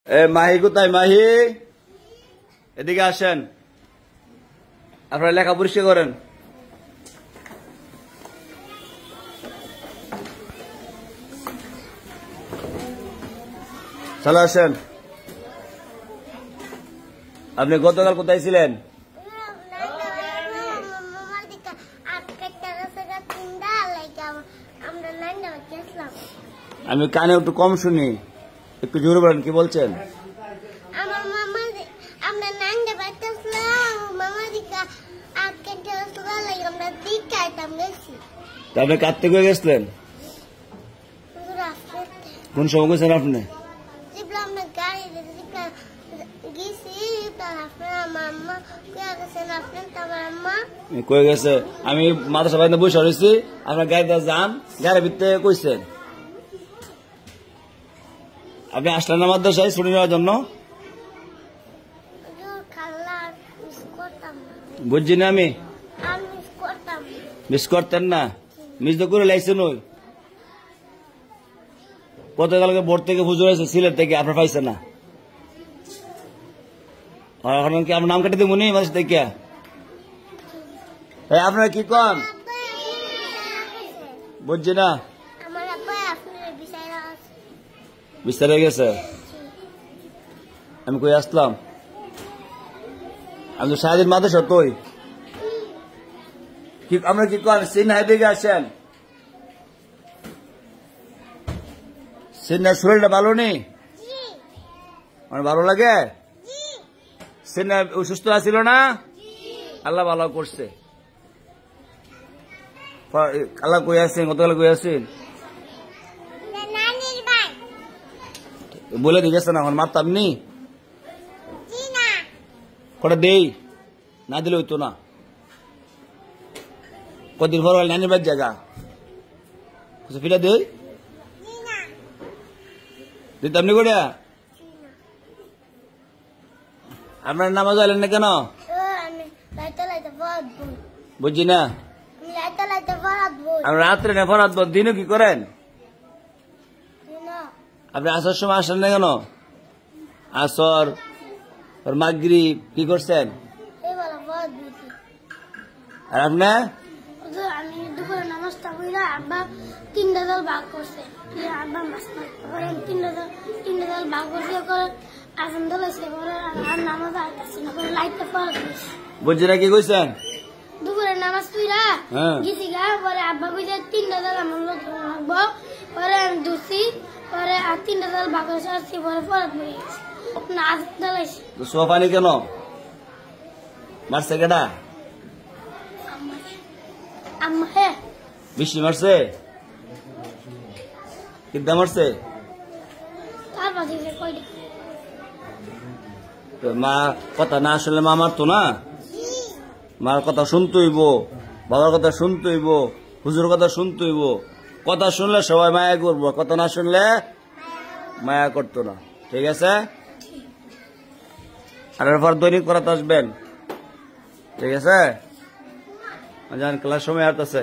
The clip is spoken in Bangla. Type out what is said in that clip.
মাহি কোথায়? মাহি এদিকে আসেন, আপনারা লেখা পরিষ্কার করেন। চলে আসেন। আপনি গতকাল কোথায় ছিলেন? আমি কানে একটু কম শুনি, একটু জোরে বলেন, কি বলছেন? আপনি কাঁদতে করে গেছিলেন? কোন সময় গেছেন আপনি? কয়ে গেছে আমি মাদ্রাসা বাড়িতে বসে রয়েছি, আপনার গাড়িতে যান, গাড়ির ভিতরে কইছেন। আপনি আসলেন না মাদ্রাসায় ছুটি নেওয়ার জন্য? বুঝছি না আমি, মিস করতেন না, মিস তো করে লাইছেন। ওই গতকালকে বোর্ড থেকে হুজুর হয়েছে সিলেট থেকে, আপনার পাইছেন না? এখন কি আপনার নাম কাটে দেবো নি মাস থেকে? আপনারা কি কন বুঝছি না, বিস্তার হয়ে গেছে। আমি কই আসলাম? আমি তো সারাদিন মাদ্রাসা তোই। আমরা কি কন সিনহাই দিকে আসেন? সিনহার শরীরটা ভালো নেই, আমার ভালো লাগে। সিনহা সুস্থ আছিল না? আল্লাহ ভালো করছে। আল্লাহ কই আছেন? গতকাল কই আছেন বলে দিয়ে গেছেন, এখন মারতাম নি কটা দেই, না দিলে হইতো না। কদিন পর নানির বাড়ির জায়গা ফিরা দেই দিতাম নি করে। আপনার নামাজ আইলেন না কেন? বুঝছি না। রাত্রে না ফরাত দিনও কি করেন? আপনি আসার সময় আসেন না কেন? আসর মাগরিব কি করছেন? আর আপনি? আমি দুপুরে নামাজটা কইরা আব্বা তিনটা দল ভাগ করছে, আব্বা মাছ তিনটা দল ভাগ করছে করে আজান দল আছে করে আর নামাজ আইতাছে না করে লাইটটা পড়া দিছে। বুঝছি না কি কইছেন? দুপুরে নামাজ কইরা গেছি গা, পরে আব্বা কইছে তিনটা দল আমার লোক লাগবো, পরে আমি দুসি পরে আর তিনটা দল ভাগ করছে আসছি, পরে পড়া পড়ে গেছে না আজান দল আছে। তো সোফানি কেন মারছে? কেডা? বৃষ্টি মারছে? কিদ্দা মারছে? মা কথা না শুনলে মা মারতো না? মার কথা শুনতে হইব, বাবার কথা শুনতে হইব, হুজুর কথা শুনতে হইব। কথা শুনলে সবাই মায়া করবো, কথা না শুনলে মায়া করতো না। ঠিক আছে? আর এরপর দৈনিক পড়াতে আসবেন। ঠিক আছে? জান ক্লাস সময় আসতেছে।